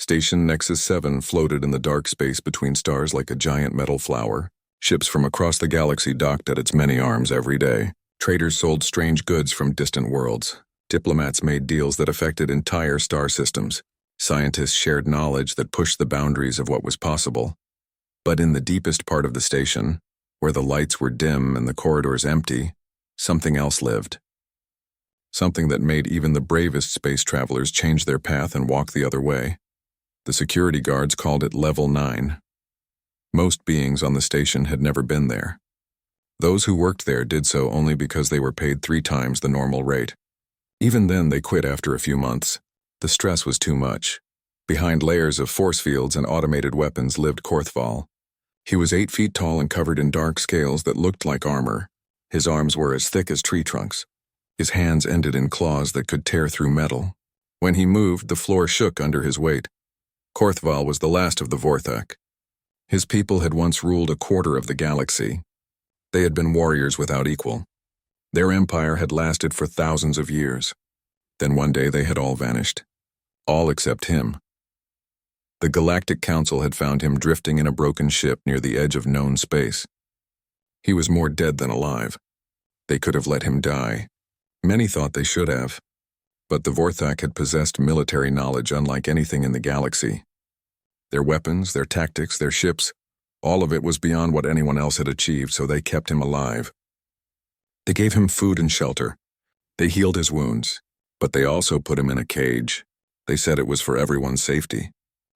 Station Nexus 7 floated in the dark space between stars like a giant metal flower. Ships from across the galaxy docked at its many arms every day. Traders sold strange goods from distant worlds. Diplomats made deals that affected entire star systems. Scientists shared knowledge that pushed the boundaries of what was possible. But in the deepest part of the station, where the lights were dim and the corridors empty, something else lived. Something that made even the bravest space travelers change their path and walk the other way. The security guards called it Level 9. Most beings on the station had never been there. Those who worked there did so only because they were paid 3 times the normal rate. Even then, they quit after a few months. The stress was too much. Behind layers of force fields and automated weapons lived Korthval. He was 8 feet tall and covered in dark scales that looked like armor. His arms were as thick as tree trunks. His hands ended in claws that could tear through metal. When he moved, the floor shook under his weight. Korthval was the last of the Vorthak. His people had once ruled a quarter of the galaxy. They had been warriors without equal. Their empire had lasted for thousands of years. Then one day they had all vanished. All except him. The Galactic Council had found him drifting in a broken ship near the edge of known space. He was more dead than alive. They could have let him die. Many thought they should have. But the Vorthak had possessed military knowledge unlike anything in the galaxy. Their weapons, their tactics, their ships, all of it was beyond what anyone else had achieved, so they kept him alive. They gave him food and shelter. They healed his wounds, but they also put him in a cage. They said it was for everyone's safety.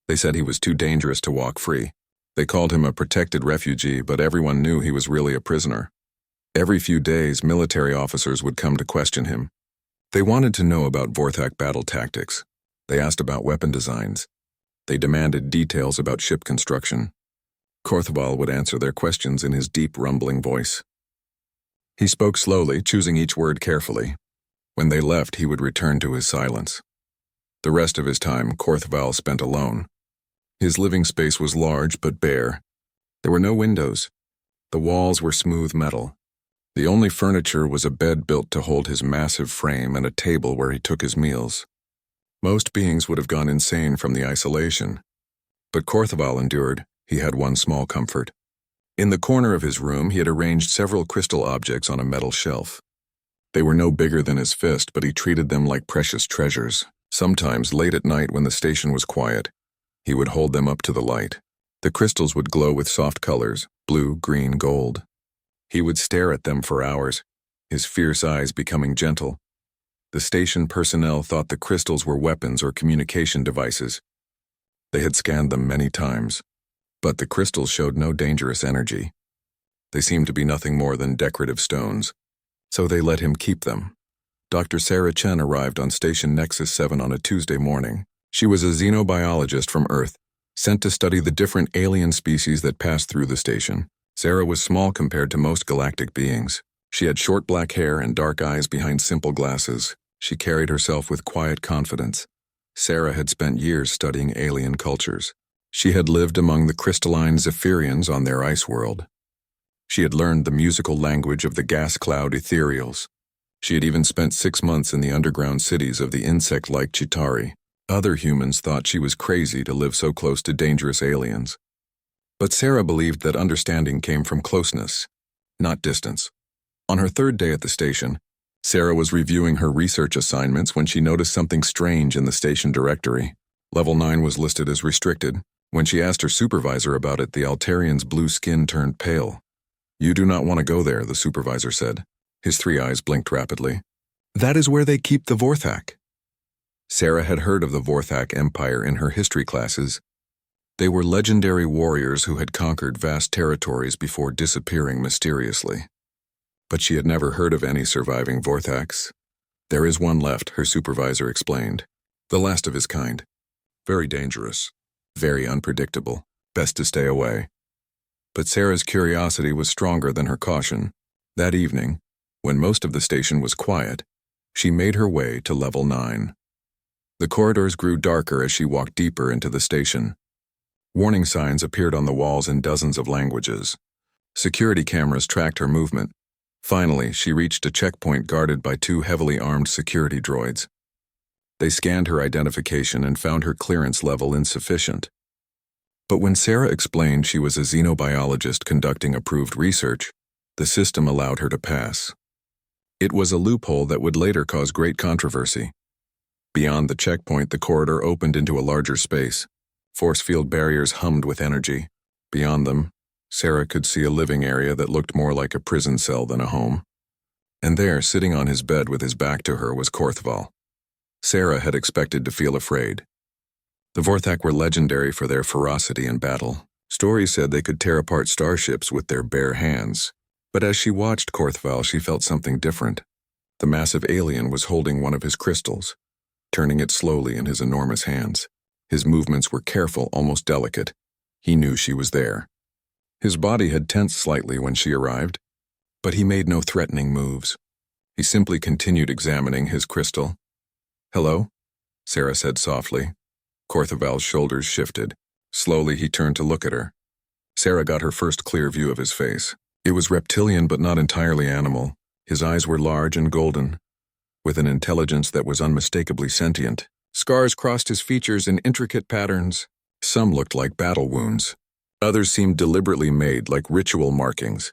They said he was too dangerous to walk free. They called him a protected refugee, but everyone knew he was really a prisoner. Every few days, military officers would come to question him. They wanted to know about Vorthak battle tactics. They asked about weapon designs. They demanded details about ship construction. Korthval would answer their questions in his deep, rumbling voice. He spoke slowly, choosing each word carefully. When they left, he would return to his silence. The rest of his time, Korthval spent alone. His living space was large but bare. There were no windows. The walls were smooth metal. The only furniture was a bed built to hold his massive frame and a table where he took his meals. Most beings would have gone insane from the isolation. But Korthval endured. He had one small comfort. In the corner of his room, he had arranged several crystal objects on a metal shelf. They were no bigger than his fist, but he treated them like precious treasures. Sometimes, late at night when the station was quiet, he would hold them up to the light. The crystals would glow with soft colors, blue, green, gold. He would stare at them for hours, his fierce eyes becoming gentle. The station personnel thought the crystals were weapons or communication devices. They had scanned them many times, but the crystals showed no dangerous energy. They seemed to be nothing more than decorative stones, so they let him keep them. Dr. Sarah Chen arrived on Station Nexus 7 on a Tuesday morning. She was a xenobiologist from Earth, sent to study the different alien species that passed through the station. Sarah was small compared to most galactic beings. She had short black hair and dark eyes behind simple glasses. She carried herself with quiet confidence. Sarah had spent years studying alien cultures. She had lived among the crystalline Zephyrians on their ice world. She had learned the musical language of the gas cloud ethereals. She had even spent 6 months in the underground cities of the insect-like Chitauri. Other humans thought she was crazy to live so close to dangerous aliens. But Sarah believed that understanding came from closeness, not distance. On her 3rd day at the station, Sarah was reviewing her research assignments when she noticed something strange in the station directory. Level 9 was listed as restricted. When she asked her supervisor about it, the Altarian's blue skin turned pale. "You do not want to go there," the supervisor said. His 3 eyes blinked rapidly. "That is where they keep the Vorthak." Sarah had heard of the Vorthak Empire in her history classes. They were legendary warriors who had conquered vast territories before disappearing mysteriously. But she had never heard of any surviving Vorthaks. "There is one left," her supervisor explained. "The last of his kind. Very dangerous. Very unpredictable. Best to stay away." But Sarah's curiosity was stronger than her caution. That evening, when most of the station was quiet, she made her way to Level 9. The corridors grew darker as she walked deeper into the station. Warning signs appeared on the walls in dozens of languages. Security cameras tracked her movement. Finally, she reached a checkpoint guarded by 2 heavily armed security droids. They scanned her identification and found her clearance level insufficient. But when Sarah explained she was a xenobiologist conducting approved research, the system allowed her to pass. It was a loophole that would later cause great controversy. Beyond the checkpoint, the corridor opened into a larger space. Force field barriers hummed with energy. Beyond them, Sarah could see a living area that looked more like a prison cell than a home. And there, sitting on his bed with his back to her, was Korthval. Sarah had expected to feel afraid. The Vorthak were legendary for their ferocity in battle. Stories said they could tear apart starships with their bare hands. But as she watched Korthval, she felt something different. The massive alien was holding one of his crystals, turning it slowly in his enormous hands. His movements were careful, almost delicate. He knew she was there. His body had tensed slightly when she arrived, but he made no threatening moves. He simply continued examining his crystal. "Hello?" Sarah said softly. Korthval's shoulders shifted. Slowly he turned to look at her. Sarah got her first clear view of his face. It was reptilian but not entirely animal. His eyes were large and golden, with an intelligence that was unmistakably sentient. Scars crossed his features in intricate patterns. Some looked like battle wounds. Others seemed deliberately made, like ritual markings.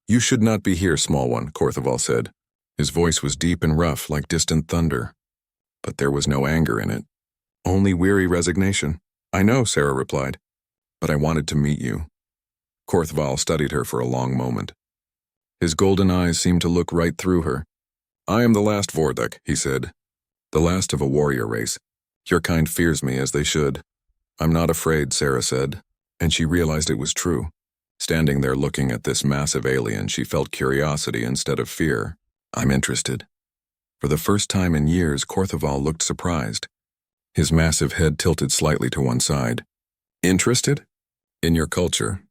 "You should not be here, small one," Korthval said. His voice was deep and rough, like distant thunder. But there was no anger in it. Only weary resignation. "I know," Sarah replied, "but I wanted to meet you." Korthval studied her for a long moment. His golden eyes seemed to look right through her. "I am the last Vordak," he said. "The last of a warrior race. Your kind fears me, as they should." "I'm not afraid," Sarah said, and she realized it was true. Standing there looking at this massive alien, she felt curiosity instead of fear. "I'm interested." For the first time in years, Korthval looked surprised. His massive head tilted slightly to one side. "Interested? In your culture,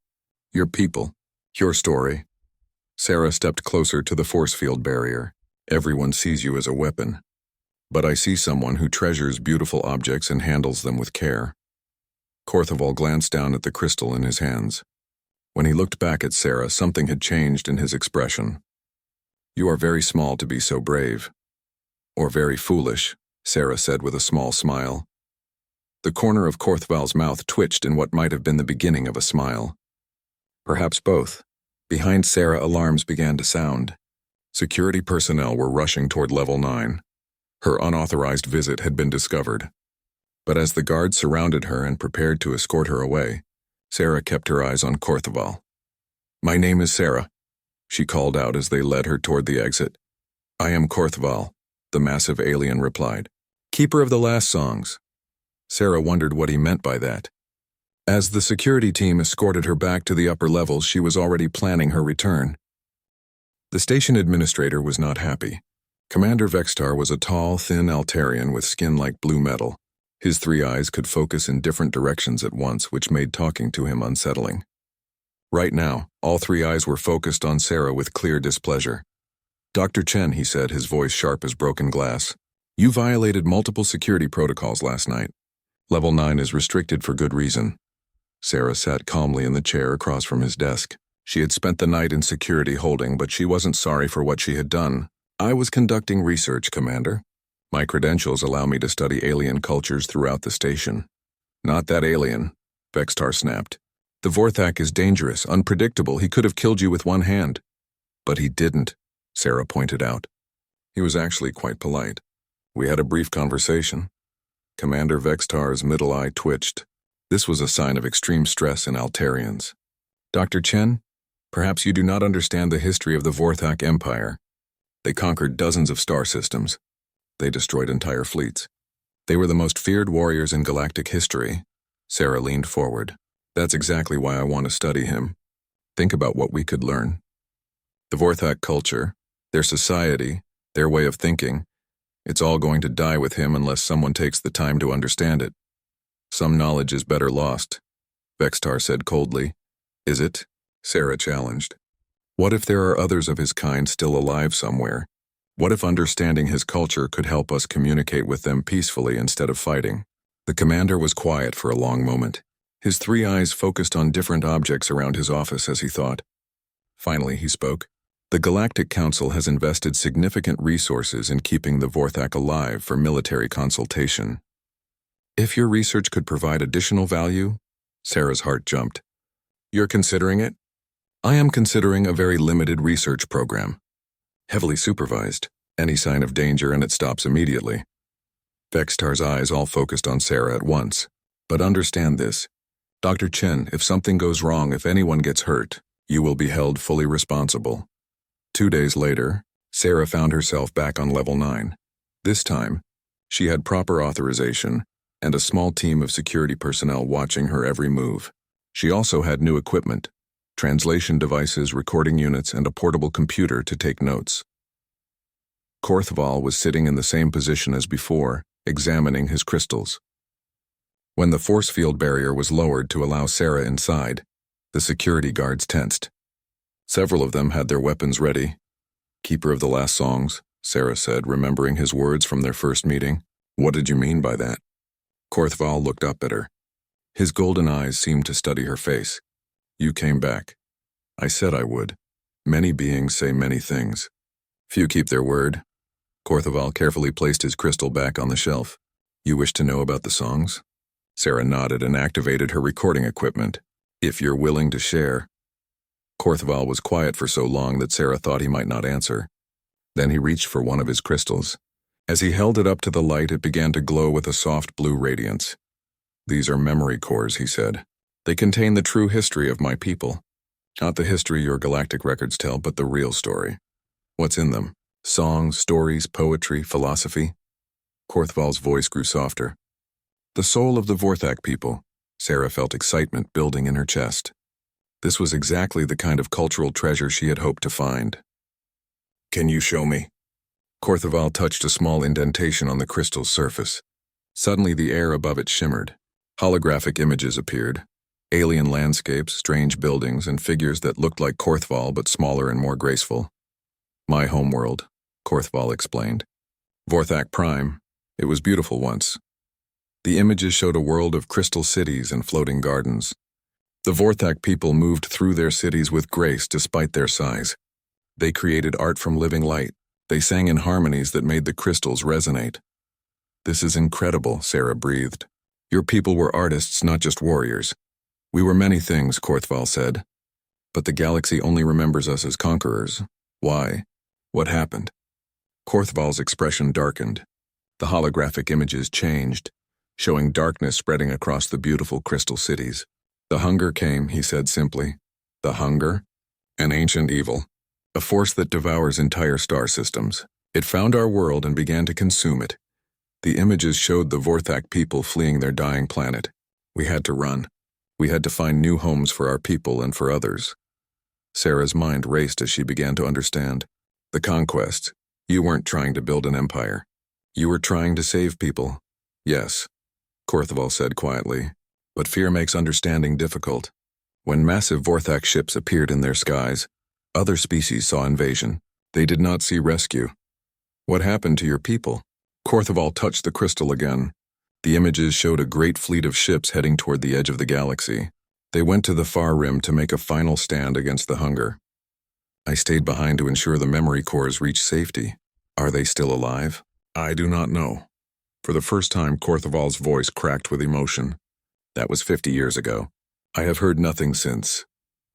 your people, your story." Sarah stepped closer to the force field barrier. "Everyone sees you as a weapon. But I see someone who treasures beautiful objects and handles them with care." Korthval glanced down at the crystal in his hands. When he looked back at Sarah, something had changed in his expression. "You are very small to be so brave." "Or very foolish," Sarah said with a small smile. The corner of Korthval's mouth twitched in what might have been the beginning of a smile. Perhaps both. Behind Sarah, alarms began to sound. Security personnel were rushing toward Level 9. Her unauthorized visit had been discovered. But as the guards surrounded her and prepared to escort her away, Sarah kept her eyes on Korthval. "My name is Sarah," she called out as they led her toward the exit. "I am Korthval," the massive alien replied. "Keeper of the last songs." Sarah wondered what he meant by that. As the security team escorted her back to the upper levels, she was already planning her return. The station administrator was not happy. Commander Vextar was a tall, thin Altarian with skin like blue metal. His three eyes could focus in different directions at once, which made talking to him unsettling. Right now, all three eyes were focused on Sarah with clear displeasure. "Dr. Chen," he said, his voice sharp as broken glass, "you violated multiple security protocols last night. Level 9 is restricted for good reason." Sarah sat calmly in the chair across from his desk. She had spent the night in security holding, but she wasn't sorry for what she had done. "I was conducting research, Commander. My credentials allow me to study alien cultures throughout the station." "Not that alien," Vextar snapped. "The Vorthak is dangerous, unpredictable. He could have killed you with one hand." "But he didn't," Sarah pointed out. "He was actually quite polite. We had a brief conversation." Commander Vextar's middle eye twitched. This was a sign of extreme stress in Altarians. "Dr. Chen, perhaps you do not understand the history of the Vorthak Empire. They conquered dozens of star systems. They destroyed entire fleets. They were the most feared warriors in galactic history." Sarah leaned forward. "That's exactly why I want to study him. Think about what we could learn. The Vorthak culture, their society, their way of thinking, it's all going to die with him unless someone takes the time to understand it." "Some knowledge is better lost," Vextar said coldly. "Is it?" Sarah challenged. "What if there are others of his kind still alive somewhere? What if understanding his culture could help us communicate with them peacefully instead of fighting?" The commander was quiet for a long moment. His three eyes focused on different objects around his office as he thought. Finally, he spoke. The Galactic Council has invested significant resources in keeping the Vorthak alive for military consultation. If your research could provide additional value, Sarah's heart jumped. You're considering it? I am considering a very limited research program. Heavily supervised. Any sign of danger and it stops immediately. Vextar's eyes all focused on Sarah at once. But understand this. Dr. Chen, if something goes wrong, if anyone gets hurt, you will be held fully responsible. 2 days later, Sarah found herself back on level 9. This time, she had proper authorization and a small team of security personnel watching her every move. She also had new equipment, translation devices, recording units, and a portable computer to take notes. Korthval was sitting in the same position as before, examining his crystals. When the force field barrier was lowered to allow Sarah inside, the security guards tensed. Several of them had their weapons ready. Keeper of the last songs, Sarah said, remembering his words from their first meeting. What did you mean by that? Korthval looked up at her. His golden eyes seemed to study her face. You came back. I said I would. Many beings say many things. Few keep their word. Korthval carefully placed his crystal back on the shelf. You wish to know about the songs? Sarah nodded and activated her recording equipment. If you're willing to share. Korthval was quiet for so long that Sarah thought he might not answer. Then he reached for one of his crystals. As he held it up to the light, it began to glow with a soft blue radiance. These are memory cores, he said. They contain the true history of my people. Not the history your galactic records tell, but the real story. What's in them? Songs, stories, poetry, philosophy? Korthval's voice grew softer. The soul of the Vorthak people. Sarah felt excitement building in her chest. This was exactly the kind of cultural treasure she had hoped to find. Can you show me? Korthval touched a small indentation on the crystal's surface. Suddenly the air above it shimmered. Holographic images appeared. Alien landscapes, strange buildings, and figures that looked like Korthval but smaller and more graceful. My homeworld, Korthval explained. Vorthak Prime. It was beautiful once. The images showed a world of crystal cities and floating gardens. The Vorthak people moved through their cities with grace despite their size. They created art from living light. They sang in harmonies that made the crystals resonate. This is incredible, Sarah breathed. Your people were artists, not just warriors. We were many things, Korthval said. But the galaxy only remembers us as conquerors. Why? What happened? Korthval's expression darkened. The holographic images changed, showing darkness spreading across the beautiful crystal cities. The hunger came, he said simply. The hunger? An ancient evil. A force that devours entire star systems. It found our world and began to consume it. The images showed the Vorthak people fleeing their dying planet. We had to run. We had to find new homes for our people and for others. Sarah's mind raced as she began to understand. The conquest. You weren't trying to build an empire. You were trying to save people. Yes, Korthval said quietly, but fear makes understanding difficult. When massive Vorthak ships appeared in their skies, other species saw invasion. They did not see rescue. What happened to your people? Korthval touched the crystal again. The images showed a great fleet of ships heading toward the edge of the galaxy. They went to the far rim to make a final stand against the hunger. I stayed behind to ensure the memory cores reached safety. Are they still alive? I do not know. For the first time, Korthval's voice cracked with emotion. That was 50 years ago. I have heard nothing since.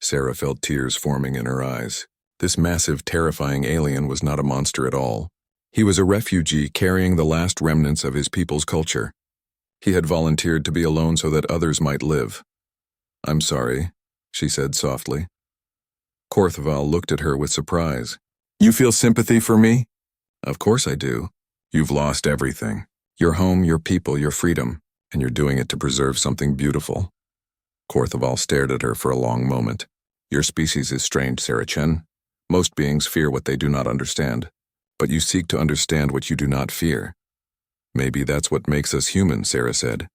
Sarah felt tears forming in her eyes. This massive, terrifying alien was not a monster at all. He was a refugee carrying the last remnants of his people's culture. He had volunteered to be alone so that others might live. I'm sorry, she said softly. Korthval looked at her with surprise. You feel sympathy for me? Of course I do. You've lost everything. Your home, your people, your freedom, and you're doing it to preserve something beautiful. Korthval stared at her for a long moment. Your species is strange, Sarah Chen. Most beings fear what they do not understand, but you seek to understand what you do not fear. Maybe that's what makes us human, Sarah said.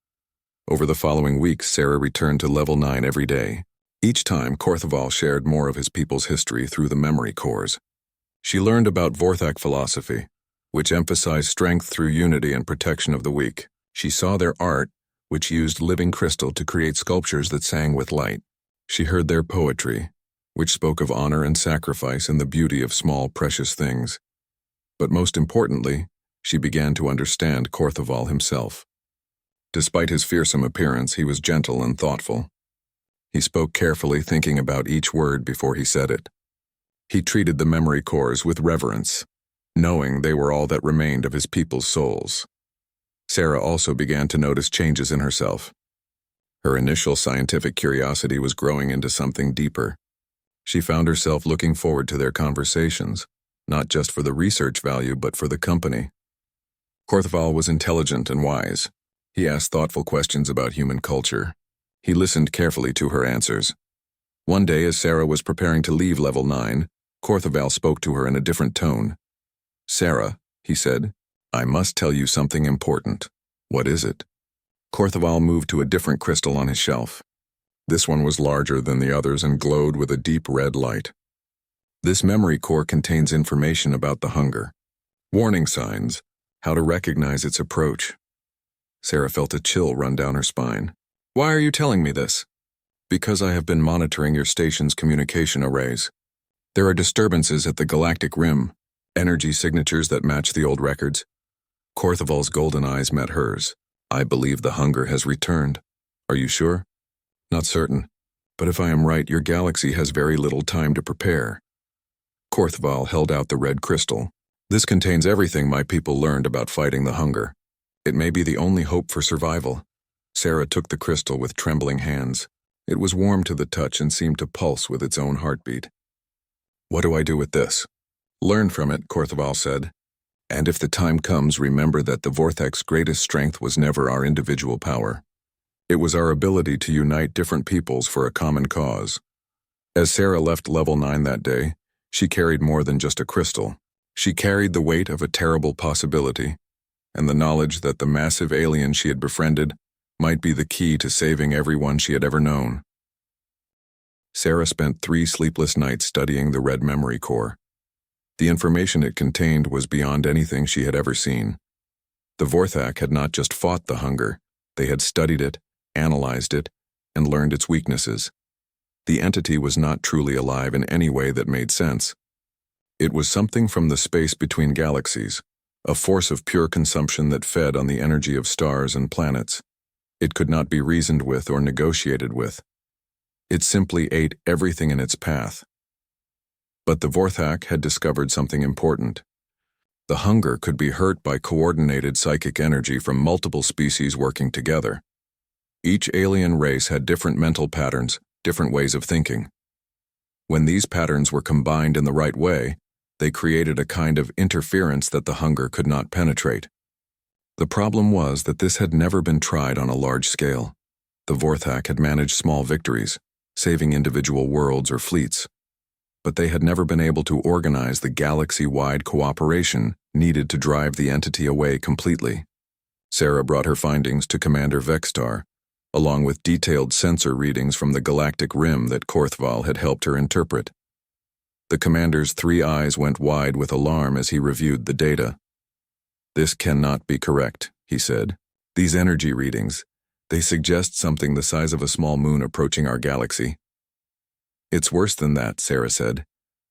Over the following weeks, Sarah returned to level 9 every day. Each time, Korthval shared more of his people's history through the memory cores. She learned about Vorthak philosophy, which emphasized strength through unity and protection of the weak. She saw their art, which used living crystal to create sculptures that sang with light. She heard their poetry, which spoke of honor and sacrifice and the beauty of small, precious things. But most importantly, she began to understand Korthoval himself. Despite his fearsome appearance, he was gentle and thoughtful. He spoke carefully, thinking about each word before he said it. He treated the memory cores with reverence, knowing they were all that remained of his people's souls. Sarah also began to notice changes in herself. Her initial scientific curiosity was growing into something deeper. She found herself looking forward to their conversations, not just for the research value but for the company. Korthoval was intelligent and wise. He asked thoughtful questions about human culture. He listened carefully to her answers. One day, as Sarah was preparing to leave Level 9, Korthoval spoke to her in a different tone. "Sarah," he said, "I must tell you something important." "What is it?" Korthoval moved to a different crystal on his shelf. This one was larger than the others and glowed with a deep red light. This memory core contains information about the hunger. Warning signs, how to recognize its approach. Sarah felt a chill run down her spine. "Why are you telling me this?" "Because I have been monitoring your station's communication arrays. There are disturbances at the Galactic Rim, energy signatures that match the old records." Korthoval's golden eyes met hers. "I believe the hunger has returned. Are you sure?" "Not certain, but if I am right, your galaxy has very little time to prepare." Korthoval held out the red crystal. "This contains everything my people learned about fighting the hunger. It may be the only hope for survival." Sarah took the crystal with trembling hands. It was warm to the touch and seemed to pulse with its own heartbeat. "What do I do with this?" "Learn from it," Korthoval said. "And if the time comes, remember that the Vorthex's greatest strength was never our individual power. It was our ability to unite different peoples for a common cause." As Sarah left Level 9 that day, she carried more than just a crystal. She carried the weight of a terrible possibility, and the knowledge that the massive alien she had befriended might be the key to saving everyone she had ever known. Sarah spent 3 sleepless nights studying the red memory core. The information it contained was beyond anything she had ever seen. The Vorthak had not just fought the hunger, they had studied it, analyzed it, and learned its weaknesses. The entity was not truly alive in any way that made sense. It was something from the space between galaxies, a force of pure consumption that fed on the energy of stars and planets. It could not be reasoned with or negotiated with. It simply ate everything in its path. But the Vorthak had discovered something important. The hunger could be hurt by coordinated psychic energy from multiple species working together. Each alien race had different mental patterns, different ways of thinking. When these patterns were combined in the right way, they created a kind of interference that the hunger could not penetrate. The problem was that this had never been tried on a large scale. The Vorthak had managed small victories, saving individual worlds or fleets, but they had never been able to organize the galaxy-wide cooperation needed to drive the entity away completely. Sarah brought her findings to Commander Vextar, along with detailed sensor readings from the Galactic Rim that Korthoval had helped her interpret. The commander's 3 eyes went wide with alarm as he reviewed the data. "This cannot be correct," he said. "These energy readings, they suggest something the size of a small moon approaching our galaxy." "It's worse than that," Sarah said.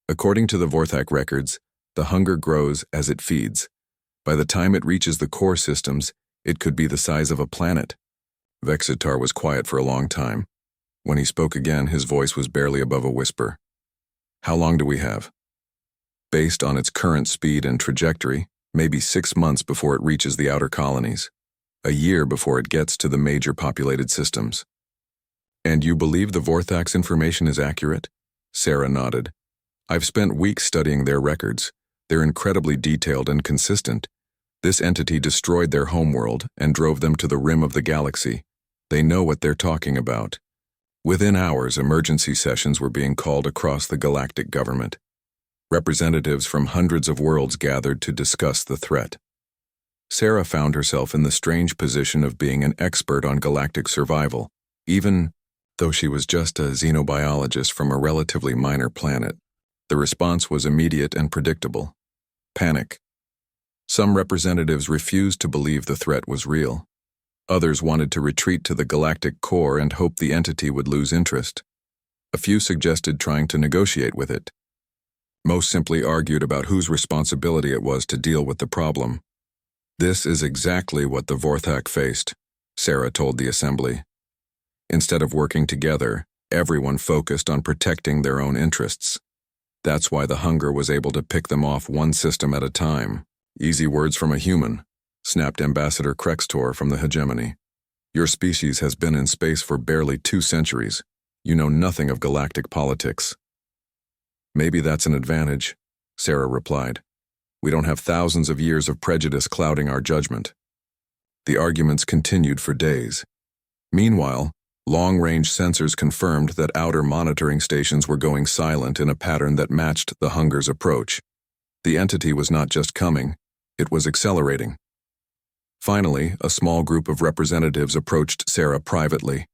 "According to the Vorthak records, the hunger grows as it feeds. By the time it reaches the core systems, it could be the size of a planet." Vexitar was quiet for a long time. When he spoke again, his voice was barely above a whisper. "How long do we have?" "Based on its current speed and trajectory, maybe 6 months before it reaches the outer colonies. A year before it gets to the major populated systems." "And you believe the Vorthak's information is accurate?" Sarah nodded. "I've spent weeks studying their records. They're incredibly detailed and consistent. This entity destroyed their homeworld and drove them to the rim of the galaxy. They know what they're talking about." Within hours, emergency sessions were being called across the galactic government. Representatives from hundreds of worlds gathered to discuss the threat. Sarah found herself in the strange position of being an expert on galactic survival, even though she was just a xenobiologist from a relatively minor planet. The response was immediate and predictable: panic. Some representatives refused to believe the threat was real. Others wanted to retreat to the galactic core and hoped the entity would lose interest. A few suggested trying to negotiate with it. Most simply argued about whose responsibility it was to deal with the problem. This is exactly what the Vorthak faced, Sarah told the assembly. Instead of working together, everyone focused on protecting their own interests. That's why the hunger was able to pick them off one system at a time. Easy words from a human, snapped Ambassador Krextor from the hegemony. Your species has been in space for barely 2 centuries. You know nothing of galactic politics. Maybe that's an advantage, Sarah replied. We don't have thousands of years of prejudice clouding our judgment. The arguments continued for days. Meanwhile, long-range sensors confirmed that outer monitoring stations were going silent in a pattern that matched the hunger's approach. The entity was not just coming, it was accelerating. Finally, a small group of representatives approached Sarah privately.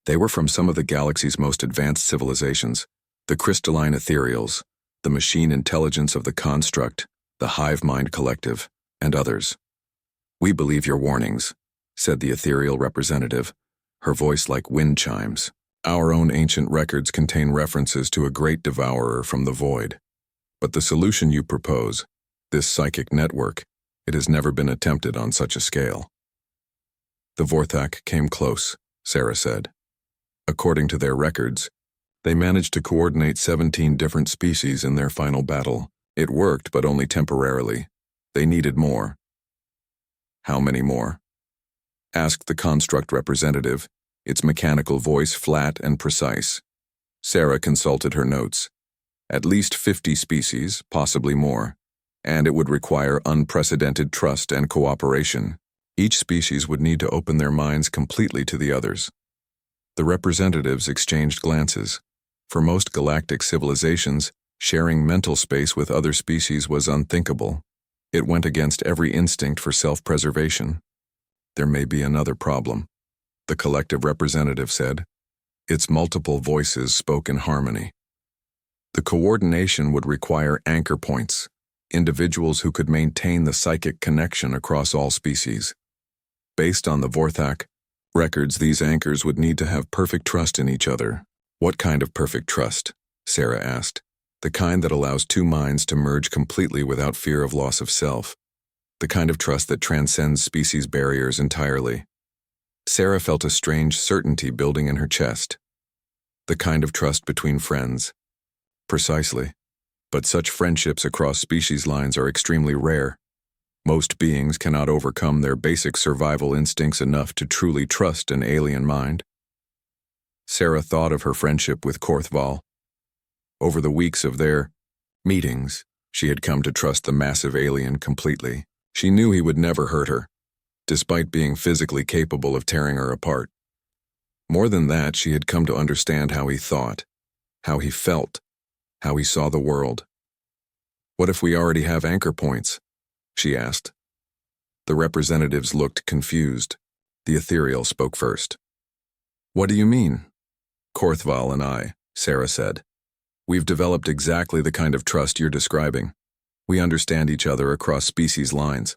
They were from some of the galaxy's most advanced civilizations, the crystalline ethereals, the machine intelligence of the construct, the hive mind collective, and others. We believe your warnings, said the ethereal representative, her voice like wind chimes. Our own ancient records contain references to a great devourer from the void. But the solution you propose, this psychic network, it has never been attempted on such a scale. The Vorthak came close, Sarah said. According to their records, they managed to coordinate 17 different species in their final battle. It worked, but only temporarily. They needed more. How many more? Asked the construct representative, its mechanical voice flat and precise. Sarah consulted her notes. At least 50 species, possibly more, and it would require unprecedented trust and cooperation. Each species would need to open their minds completely to the others. The representatives exchanged glances. For most galactic civilizations, sharing mental space with other species was unthinkable. It went against every instinct for self-preservation. There may be another problem, the collective representative said. Its multiple voices spoke in harmony. The coordination would require anchor points, individuals who could maintain the psychic connection across all species. Based on the Vorthak records, these anchors would need to have perfect trust in each other. What kind of perfect trust? Sarah asked. The kind that allows 2 minds to merge completely without fear of loss of self. The kind of trust that transcends species barriers entirely. Sarah felt a strange certainty building in her chest. The kind of trust between friends. Precisely. But such friendships across species lines are extremely rare. Most beings cannot overcome their basic survival instincts enough to truly trust an alien mind. Sarah thought of her friendship with Korthval. Over the weeks of their meetings, she had come to trust the massive alien completely. She knew he would never hurt her, despite being physically capable of tearing her apart. More than that, she had come to understand how he thought, how he felt, how he saw the world. What if we already have anchor points? She asked. The representatives looked confused. The ethereal spoke first. What do you mean? Korthval and I, Sarah said. We've developed exactly the kind of trust you're describing. We understand each other across species lines.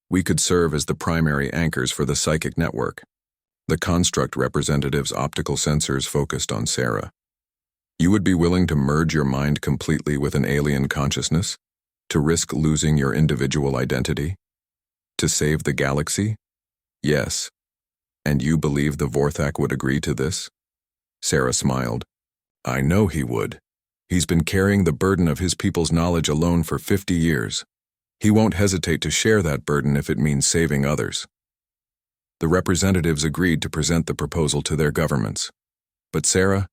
We could serve as the primary anchors for the psychic network. The construct representative's optical sensors focused on Sarah. You would be willing to merge your mind completely with an alien consciousness? To risk losing your individual identity? To save the galaxy? Yes. And you believe the Vorthak would agree to this? Sarah smiled. I know he would. He's been carrying the burden of his people's knowledge alone for 50 years. He won't hesitate to share that burden if it means saving others. The representatives agreed to present the proposal to their governments. But Sarah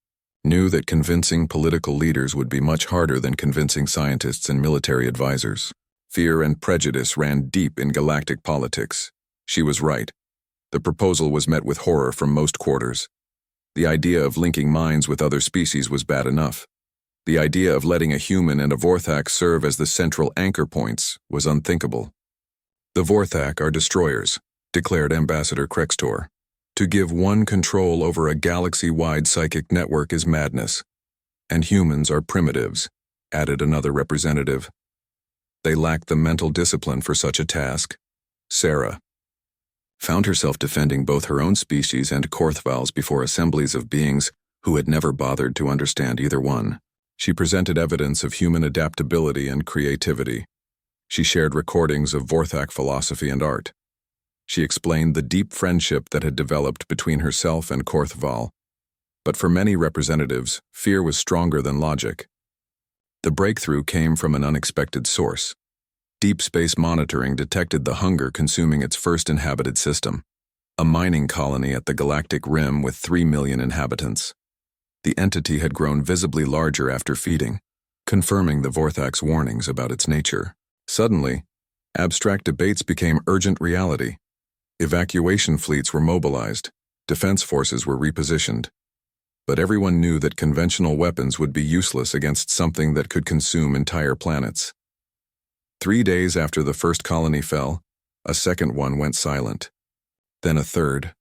knew that convincing political leaders would be much harder than convincing scientists and military advisors. Fear and prejudice ran deep in galactic politics. She was right. The proposal was met with horror from most quarters. The idea of linking minds with other species was bad enough. The idea of letting a human and a Vorthak serve as the central anchor points was unthinkable. The Vorthak are destroyers, declared Ambassador Krextor. To give one control over a galaxy-wide psychic network is madness. And humans are primitives, added another representative. They lack the mental discipline for such a task. Sarah found herself defending both her own species and Korthval's before assemblies of beings who had never bothered to understand either one. She presented evidence of human adaptability and creativity. She shared recordings of Vorthak philosophy and art. She explained the deep friendship that had developed between herself and Korthval. But for many representatives, fear was stronger than logic. The breakthrough came from an unexpected source. Deep space monitoring detected the hunger consuming its first inhabited system, a mining colony at the Galactic Rim with 3 million inhabitants. The entity had grown visibly larger after feeding, confirming the Vorthak's warnings about its nature. Suddenly, abstract debates became urgent reality. Evacuation fleets were mobilized, defense forces were repositioned. But everyone knew that conventional weapons would be useless against something that could consume entire planets. 3 days after the first colony fell, a second one went silent. Then a third.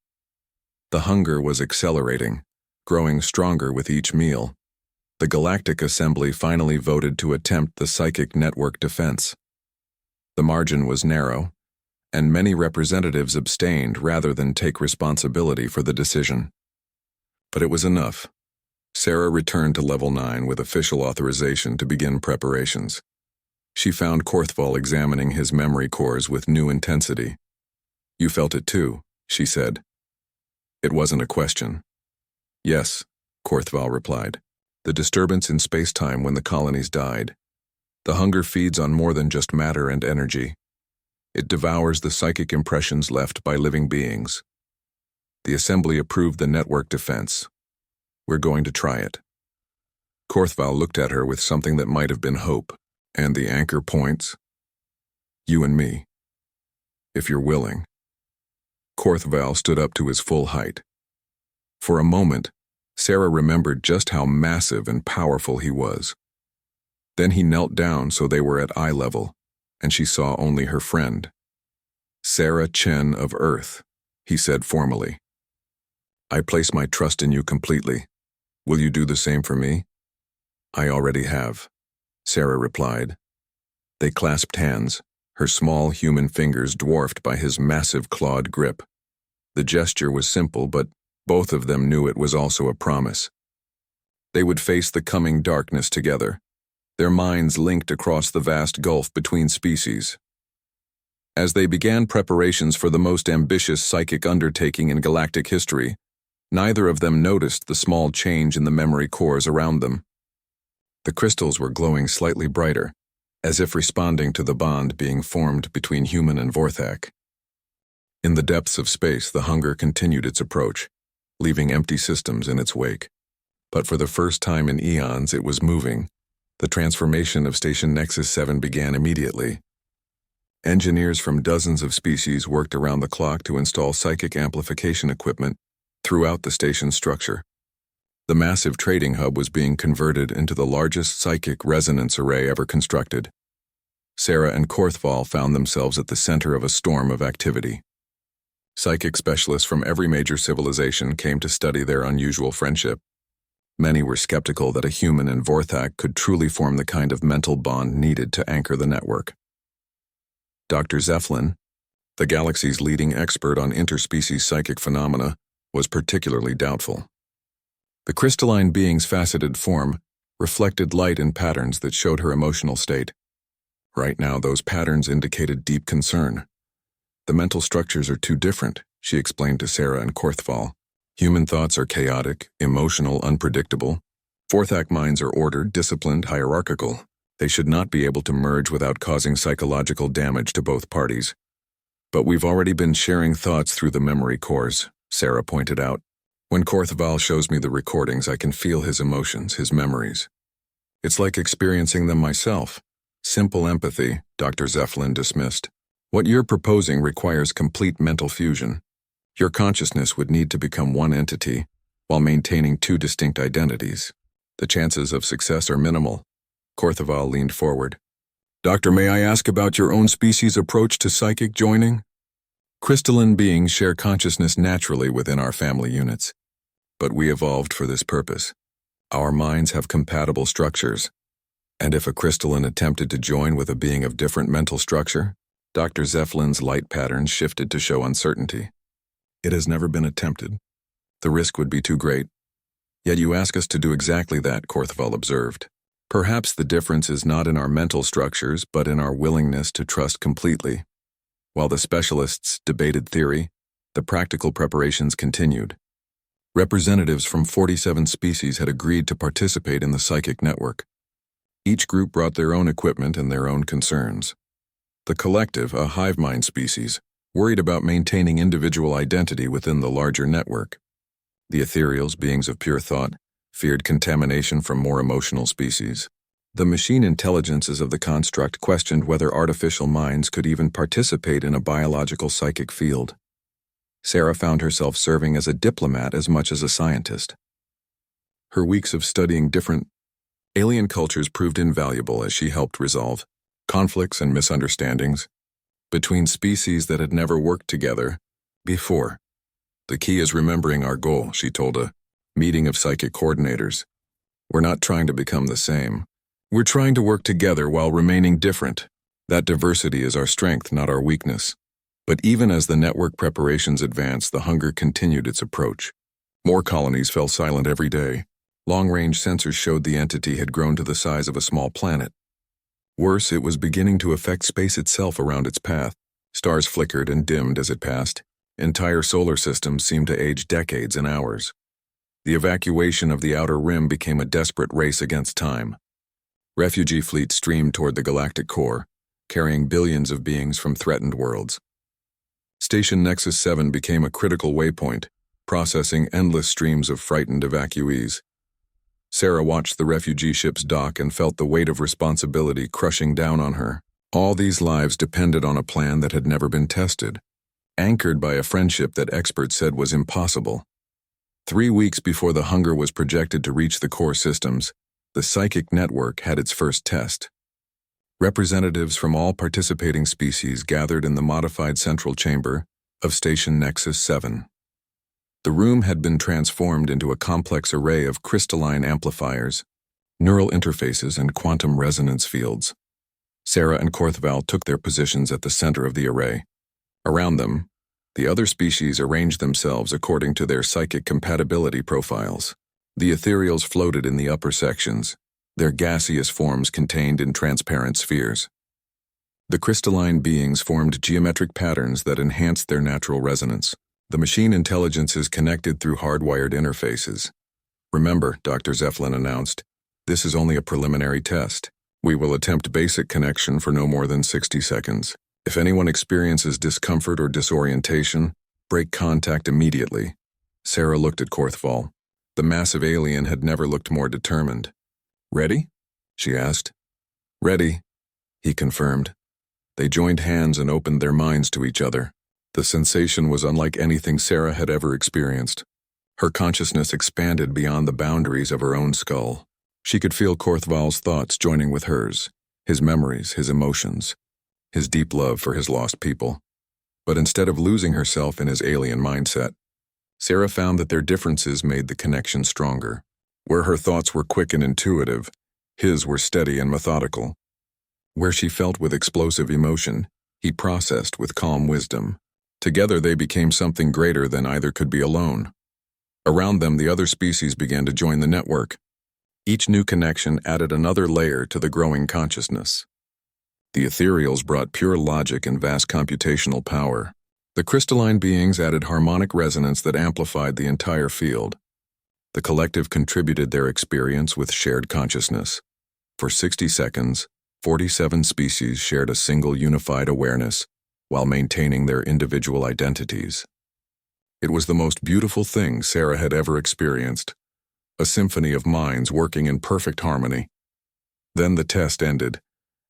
The hunger was accelerating, growing stronger with each meal. The Galactic Assembly finally voted to attempt the psychic network defense. The margin was narrow, and many representatives abstained rather than take responsibility for the decision. But it was enough. Sarah returned to Level 9 with official authorization to begin preparations. She found Korthval examining his memory cores with new intensity. "You felt it too," she said. It wasn't a question. "Yes," Korthval replied. "The disturbance in space-time when the colonies died. The hunger feeds on more than just matter and energy. It devours the psychic impressions left by living beings. The Assembly approved the network defense. We're going to try it." Korthval looked at her with something that might have been hope. "And the anchor points?" "You and me. If you're willing." Korthval stood up to his full height. For a moment, Sarah remembered just how massive and powerful he was. Then he knelt down so they were at eye level, and she saw only her friend. "Sarah Chen of Earth," he said formally. "I place my trust in you completely. Will you do the same for me?" "I already have," Sarah replied. They clasped hands, her small human fingers dwarfed by his massive clawed grip. The gesture was simple, but both of them knew it was also a promise. They would face the coming darkness together, their minds linked across the vast gulf between species. As they began preparations for the most ambitious psychic undertaking in galactic history, neither of them noticed the small change in the memory cores around them. The crystals were glowing slightly brighter, as if responding to the bond being formed between human and Vorthak. In the depths of space, the hunger continued its approach, leaving empty systems in its wake. But for the first time in eons, it was moving. The transformation of Station Nexus 7 began immediately. Engineers from dozens of species worked around the clock to install psychic amplification equipment throughout the station's structure. The massive trading hub was being converted into the largest psychic resonance array ever constructed. Sarah and Korthval found themselves at the center of a storm of activity. Psychic specialists from every major civilization came to study their unusual friendship. Many were skeptical that a human and Vorthak could truly form the kind of mental bond needed to anchor the network. Dr. Zeflin, the galaxy's leading expert on interspecies psychic phenomena, was particularly doubtful. The crystalline being's faceted form reflected light in patterns that showed her emotional state. Right now, those patterns indicated deep concern. "The mental structures are too different," she explained to Sarah and Korthval. "Human thoughts are chaotic, emotional, unpredictable. Vorthak minds are ordered, disciplined, hierarchical. They should not be able to merge without causing psychological damage to both parties." "But we've already been sharing thoughts through the memory cores," Sarah pointed out. "When Korthval shows me the recordings, I can feel his emotions, his memories. It's like experiencing them myself." "Simple empathy," Dr. Zeflin dismissed. "What you're proposing requires complete mental fusion. Your consciousness would need to become one entity, while maintaining two distinct identities. The chances of success are minimal." Korthval leaned forward. "Doctor, may I ask about your own species' approach to psychic joining?" "Crystalline beings share consciousness naturally within our family units. But we evolved for this purpose. Our minds have compatible structures. And if a crystalline attempted to join with a being of different mental structure?" Dr. Zeflin's light patterns shifted to show uncertainty. "It has never been attempted. The risk would be too great. Yet you ask us to do exactly that, Korthval observed. Perhaps the difference is not in our mental structures, but in our willingness to trust completely. While the specialists debated theory, the practical preparations continued. Representatives from 47 species had agreed to participate in the psychic network. Each group brought their own equipment and their own concerns. The collective, a hive mind species, worried about maintaining individual identity within the larger network. The ethereals, beings of pure thought, feared contamination from more emotional species. The machine intelligences of the construct questioned whether artificial minds could even participate in a biological psychic field. Sarah found herself serving as a diplomat as much as a scientist. Her weeks of studying different alien cultures proved invaluable as she helped resolve conflicts and misunderstandings between species that had never worked together before. The key is remembering our goal, she told a meeting of psychic coordinators. We're not trying to become the same. We're trying to work together while remaining different. That diversity is our strength, not our weakness. But even as the network preparations advanced, the hunger continued its approach. More colonies fell silent every day. Long-range sensors showed the entity had grown to the size of a small planet. Worse, it was beginning to affect space itself around its path. Stars flickered and dimmed as it passed. Entire solar systems seemed to age decades in hours. The evacuation of the outer rim became a desperate race against time. Refugee fleets streamed toward the galactic core, carrying billions of beings from threatened worlds. Station Nexus 7 became a critical waypoint, processing endless streams of frightened evacuees. Sarah watched the refugee ships dock and felt the weight of responsibility crushing down on her. All these lives depended on a plan that had never been tested, anchored by a friendship that experts said was impossible. 3 weeks before the hunger was projected to reach the core systems, the psychic network had its first test. Representatives from all participating species gathered in the modified central chamber of Station Nexus 7. The room had been transformed into a complex array of crystalline amplifiers, neural interfaces, and quantum resonance fields. Sarah and Korthval took their positions at the center of the array. Around them, the other species arranged themselves according to their psychic compatibility profiles. The ethereals floated in the upper sections, their gaseous forms contained in transparent spheres. The crystalline beings formed geometric patterns that enhanced their natural resonance. The machine intelligences connected through hardwired interfaces. Remember, Dr. Zeflin announced, this is only a preliminary test. We will attempt basic connection for no more than 60 seconds. If anyone experiences discomfort or disorientation, break contact immediately. Sarah looked at Korthval. The massive alien had never looked more determined. Ready? She asked. Ready, he confirmed. They joined hands and opened their minds to each other. The sensation was unlike anything Sarah had ever experienced. Her consciousness expanded beyond the boundaries of her own skull. She could feel Korthval's thoughts joining with hers, his memories, his emotions, his deep love for his lost people. But instead of losing herself in his alien mindset, Sarah found that their differences made the connection stronger. Where her thoughts were quick and intuitive, his were steady and methodical. Where she felt with explosive emotion, he processed with calm wisdom. Together they became something greater than either could be alone. Around them, the other species began to join the network. Each new connection added another layer to the growing consciousness. The ethereals brought pure logic and vast computational power. The crystalline beings added harmonic resonance that amplified the entire field. The collective contributed their experience with shared consciousness. For 60 seconds, 47 species shared a single unified awareness while maintaining their individual identities. It was the most beautiful thing Sarah had ever experienced, a symphony of minds working in perfect harmony. Then the test ended,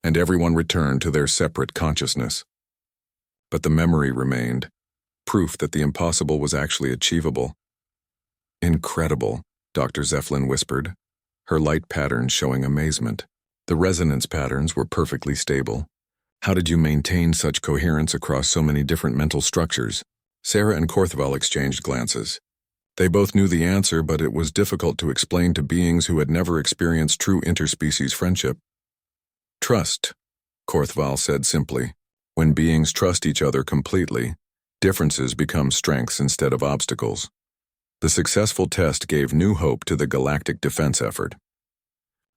and everyone returned to their separate consciousness. But the memory remained, proof that the impossible was actually achievable. Incredible, Dr. Zeflin whispered, her light patterns showing amazement. The resonance patterns were perfectly stable. How did you maintain such coherence across so many different mental structures? Sarah and Korthval exchanged glances. They both knew the answer, but it was difficult to explain to beings who had never experienced true interspecies friendship. Trust, Korthval said simply. When beings trust each other completely, differences become strengths instead of obstacles. The successful test gave new hope to the galactic defense effort.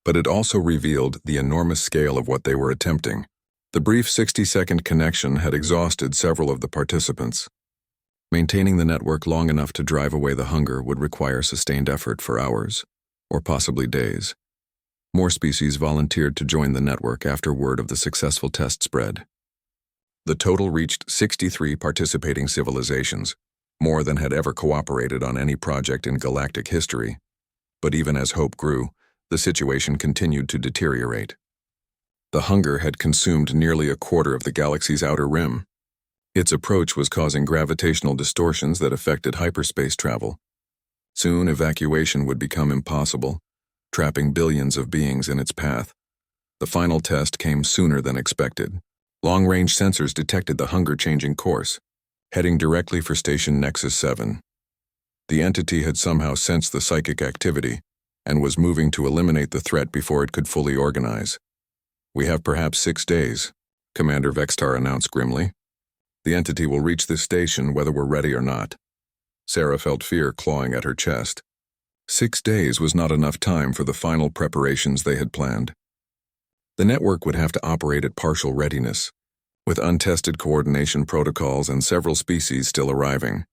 But it also revealed the enormous scale of what they were attempting. The brief 60-second connection had exhausted several of the participants. Maintaining the network long enough to drive away the hunger would require sustained effort for hours, or possibly days. More species volunteered to join the network after word of the successful test spread. The total reached 63 participating civilizations, more than had ever cooperated on any project in galactic history. But even as hope grew, the situation continued to deteriorate. The hunger had consumed nearly a quarter of the galaxy's outer rim. Its approach was causing gravitational distortions that affected hyperspace travel. Soon, evacuation would become impossible, trapping billions of beings in its path. The final test came sooner than expected. Long-range sensors detected the hunger changing course, heading directly for Station Nexus 7. The entity had somehow sensed the psychic activity and was moving to eliminate the threat before it could fully organize. "We have perhaps 6 days," Commander Vextar announced grimly. "The entity will reach this station whether we're ready or not." Sarah felt fear clawing at her chest. 6 days was not enough time for the final preparations they had planned. The network would have to operate at partial readiness, with untested coordination protocols and several species still arriving.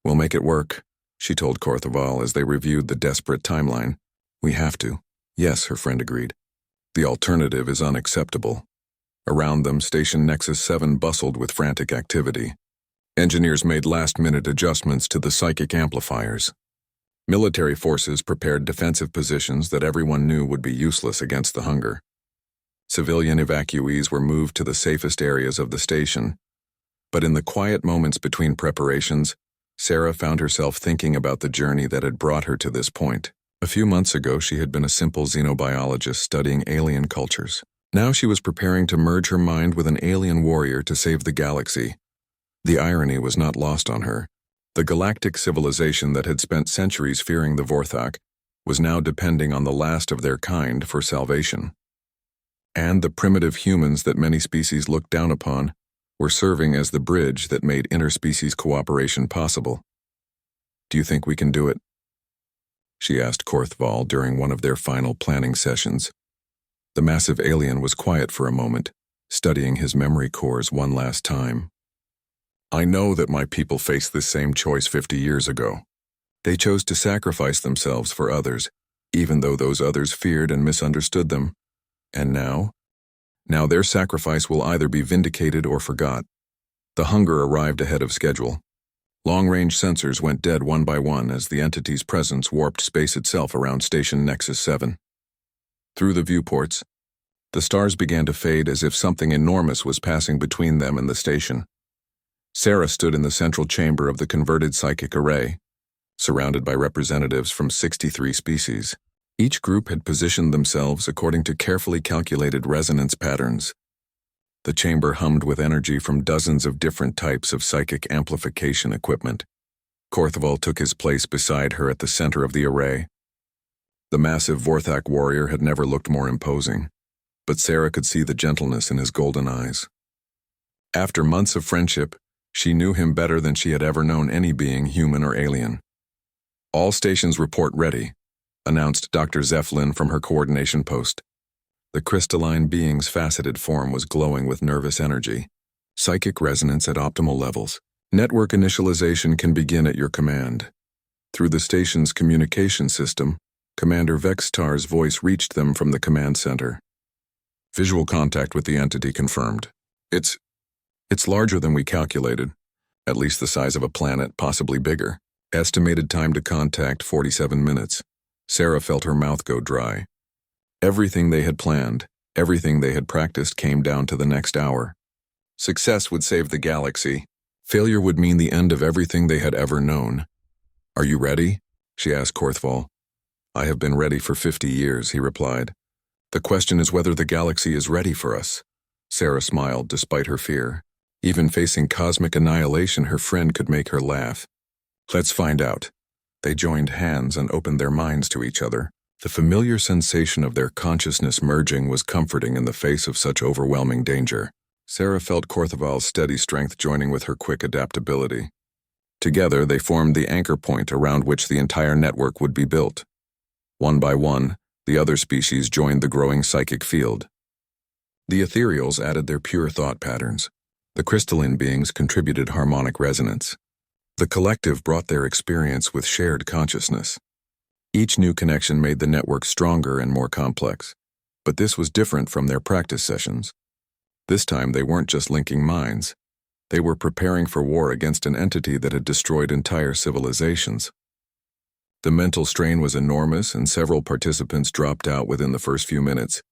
"We'll make it work," she told Korthaval as they reviewed the desperate timeline. "We have to." "Yes," her friend agreed. "The alternative is unacceptable." Around them, Station Nexus 7 bustled with frantic activity. Engineers made last-minute adjustments to the psychic amplifiers. Military forces prepared defensive positions that everyone knew would be useless against the hunger. Civilian evacuees were moved to the safest areas of the station. But in the quiet moments between preparations, Sarah found herself thinking about the journey that had brought her to this point. A few months ago, she had been a simple xenobiologist studying alien cultures. Now she was preparing to merge her mind with an alien warrior to save the galaxy. The irony was not lost on her. The galactic civilization that had spent centuries fearing the Vorthak was now depending on the last of their kind for salvation. And the primitive humans that many species looked down upon were serving as the bridge that made interspecies cooperation possible. "Do you think we can do it?" she asked Korthval during one of their final planning sessions. The massive alien was quiet for a moment, studying his memory cores one last time. "I know that my people faced this same choice 50 years ago. They chose to sacrifice themselves for others, even though those others feared and misunderstood them. And now their sacrifice will either be vindicated or forgot." The hunger arrived ahead of schedule. Long-range sensors went dead one by one as the entity's presence warped space itself around Station Nexus 7. Through the viewports, the stars began to fade as if something enormous was passing between them and the station. Sarah stood in the central chamber of the converted psychic array, surrounded by representatives from 63 species. Each group had positioned themselves according to carefully calculated resonance patterns. The chamber hummed with energy from dozens of different types of psychic amplification equipment. Korthval took his place beside her at the center of the array. The massive Vorthak warrior had never looked more imposing, but Sarah could see the gentleness in his golden eyes. After months of friendship, she knew him better than she had ever known any being, human or alien. "All stations report ready," announced Dr. Zeflin from her coordination post. The crystalline being's faceted form was glowing with nervous energy. "Psychic resonance at optimal levels. Network initialization can begin at your command." Through the station's communication system, Commander Vextar's voice reached them from the command center. "Visual contact with the entity confirmed. It's larger than we calculated. At least the size of a planet, possibly bigger. Estimated time to contact 47 minutes. Sarah felt her mouth go dry. Everything they had planned, everything they had practiced came down to the next hour. Success would save the galaxy. Failure would mean the end of everything they had ever known. "Are you ready?" she asked Korthval. "I have been ready for 50 years, he replied. "The question is whether the galaxy is ready for us." Sarah smiled despite her fear. Even facing cosmic annihilation, her friend could make her laugh. "Let's find out." They joined hands and opened their minds to each other. The familiar sensation of their consciousness merging was comforting in the face of such overwhelming danger. Sarah felt Korthaval's steady strength joining with her quick adaptability. Together, they formed the anchor point around which the entire network would be built. One by one, the other species joined the growing psychic field. The ethereals added their pure thought patterns. The crystalline beings contributed harmonic resonance. The collective brought their experience with shared consciousness. Each new connection made the network stronger and more complex. But this was different from their practice sessions. This time they weren't just linking minds. They were preparing for war against an entity that had destroyed entire civilizations. The mental strain was enormous, and several participants dropped out within the first few minutes.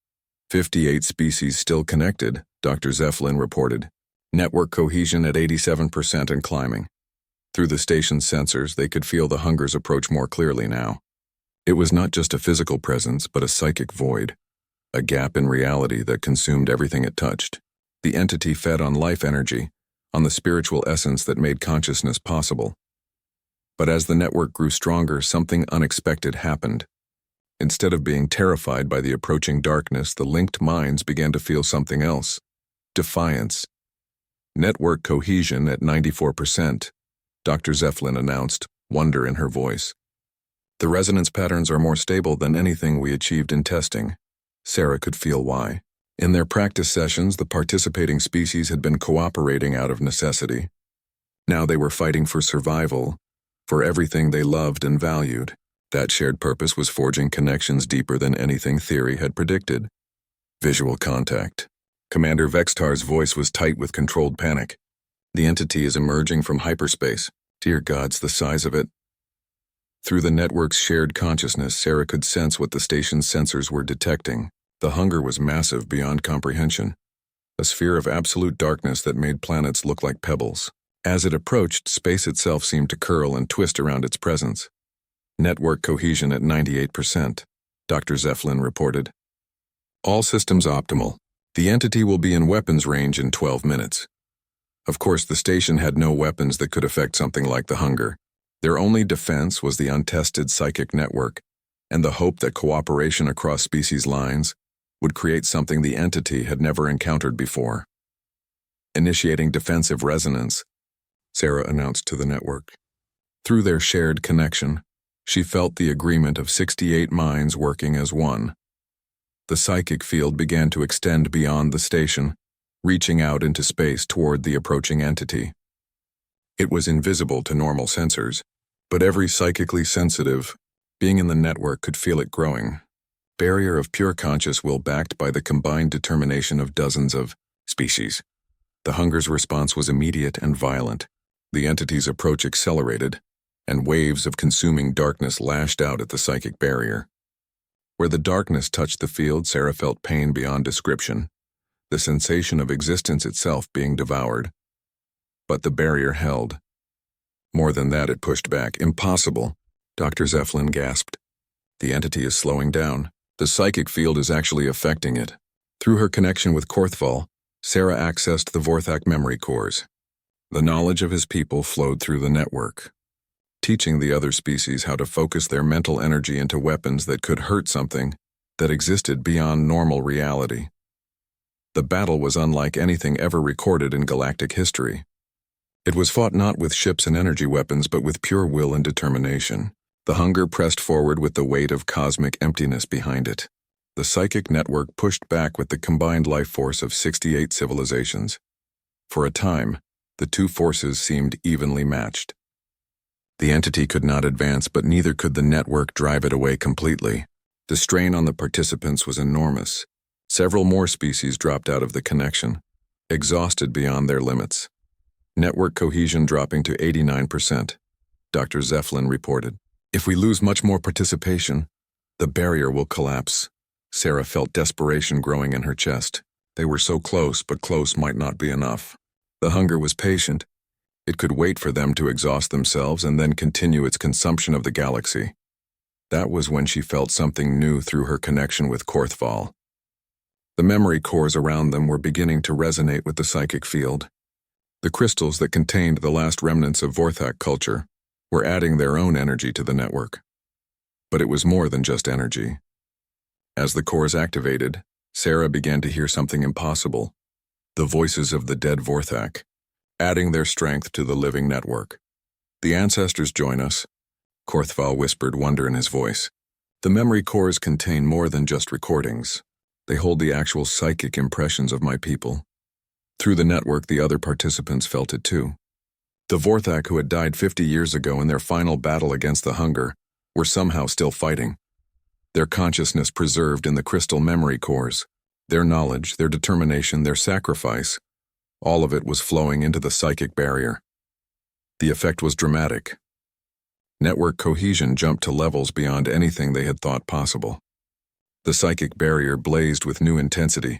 58 species still connected, Dr. Zeflin reported. Network cohesion at 87% and climbing. Through the station's sensors, they could feel the hungers approach more clearly now. It was not just a physical presence, but a psychic void. A gap in reality that consumed everything it touched. The entity fed on life energy, on the spiritual essence that made consciousness possible. But as the network grew stronger, something unexpected happened. Instead of being terrified by the approaching darkness, the linked minds began to feel something else. Defiance. Network cohesion at 94%, Dr. Zeflin announced, wonder in her voice. The resonance patterns are more stable than anything we achieved in testing. Sarah could feel why. In their practice sessions, the participating species had been cooperating out of necessity. Now they were fighting for survival, for everything they loved and valued. That shared purpose was forging connections deeper than anything theory had predicted. Visual contact. Commander Vextar's voice was tight with controlled panic. The entity is emerging from hyperspace. Dear gods, the size of it. Through the network's shared consciousness, Sarah could sense what the station's sensors were detecting. The hunger was massive beyond comprehension. A sphere of absolute darkness that made planets look like pebbles. As it approached, space itself seemed to curl and twist around its presence. Network cohesion at 98%, Dr. Zeflin reported. All systems optimal. The entity will be in weapons range in 12 minutes. Of course, the station had no weapons that could affect something like the hunger. Their only defense was the untested psychic network and the hope that cooperation across species lines would create something the entity had never encountered before. Initiating defensive resonance, Sarah announced to the network. Through their shared connection, she felt the agreement of 68 minds working as one. The psychic field began to extend beyond the station, reaching out into space toward the approaching entity. It was invisible to normal sensors, but every psychically sensitive being in the network could feel it growing. Barrier of pure conscious will backed by the combined determination of dozens of species. The hunger's response was immediate and violent. The entity's approach accelerated, and waves of consuming darkness lashed out at the psychic barrier. Where the darkness touched the field, Sarah felt pain beyond description, the sensation of existence itself being devoured. But the barrier held. More than that, it pushed back. Impossible, Dr. Zeflin gasped. The entity is slowing down. The psychic field is actually affecting it. Through her connection with Korthval, Sarah accessed the Vorthak memory cores. The knowledge of his people flowed through the network, teaching the other species how to focus their mental energy into weapons that could hurt something that existed beyond normal reality. The battle was unlike anything ever recorded in galactic history. It was fought not with ships and energy weapons, but with pure will and determination. The hunger pressed forward with the weight of cosmic emptiness behind it. The psychic network pushed back with the combined life force of 68 civilizations. For a time, the two forces seemed evenly matched. The entity could not advance, but neither could the network drive it away completely. The strain on the participants was enormous. Several more species dropped out of the connection, exhausted beyond their limits. Network cohesion dropping to 89%, Dr. Zeflin reported. If we lose much more participation, the barrier will collapse. Sarah felt desperation growing in her chest. They were so close, but close might not be enough. The hunger was patient. It could wait for them to exhaust themselves and then continue its consumption of the galaxy. That was when she felt something new through her connection with Korthval. The memory cores around them were beginning to resonate with the psychic field. The crystals that contained the last remnants of Vorthak culture were adding their own energy to the network. But it was more than just energy. As the cores activated, Sarah began to hear something impossible. The voices of the dead Vorthak, adding their strength to the living network. The ancestors join us, Korthval whispered, wonder in his voice. The memory cores contain more than just recordings. They hold the actual psychic impressions of my people. Through the network, the other participants felt it too. The Vorthak who had died 50 years ago in their final battle against the hunger were somehow still fighting. Their consciousness preserved in the crystal memory cores. Their knowledge, their determination, their sacrifice, all of it was flowing into the psychic barrier. The effect was dramatic. Network cohesion jumped to levels beyond anything they had thought possible. The psychic barrier blazed with new intensity,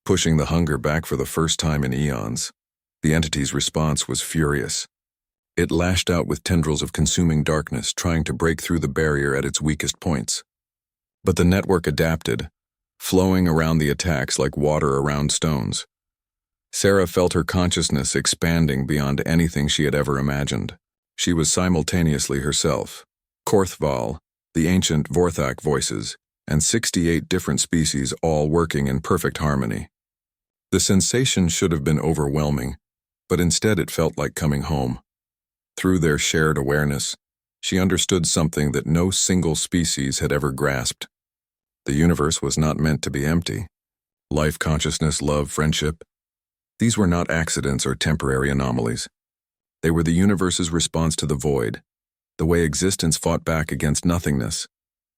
pushing the hunger back for the first time in eons. The entity's response was furious. It lashed out with tendrils of consuming darkness, trying to break through the barrier at its weakest points. But the network adapted, flowing around the attacks like water around stones. Sarah felt her consciousness expanding beyond anything she had ever imagined. She was simultaneously herself, Korthval, the ancient Vorthak voices, and 68 different species all working in perfect harmony. The sensation should have been overwhelming, but instead it felt like coming home. Through their shared awareness, she understood something that no single species had ever grasped. The universe was not meant to be empty. Life, consciousness, love, friendship, these were not accidents or temporary anomalies. They were the universe's response to the void, the way existence fought back against nothingness,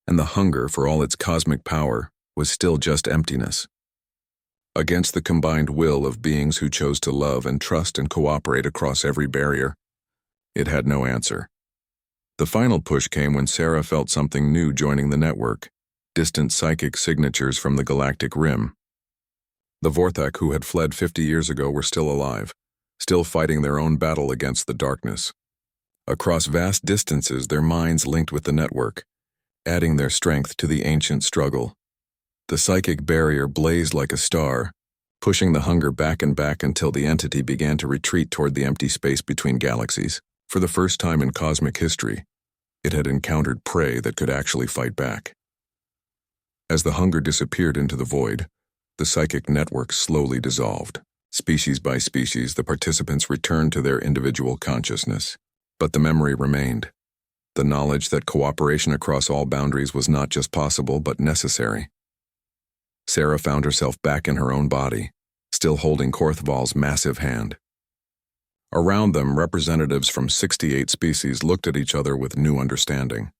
and the hunger for all its cosmic power was still just emptiness. Against the combined will of beings who chose to love and trust and cooperate across every barrier, it had no answer. The final push came when Sarah felt something new joining the network, distant psychic signatures from the galactic rim. The Vorthak who had fled 50 years ago were still alive, still fighting their own battle against the darkness. Across vast distances, their minds linked with the network, adding their strength to the ancient struggle. The psychic barrier blazed like a star, pushing the hunger back and back until the entity began to retreat toward the empty space between galaxies. For the first time in cosmic history, it had encountered prey that could actually fight back. As the hunger disappeared into the void, the psychic network slowly dissolved. Species by species, the participants returned to their individual consciousness. But the memory remained. The knowledge that cooperation across all boundaries was not just possible, but necessary. Sarah found herself back in her own body, still holding Korthval's massive hand. Around them, representatives from 68 species looked at each other with new understanding.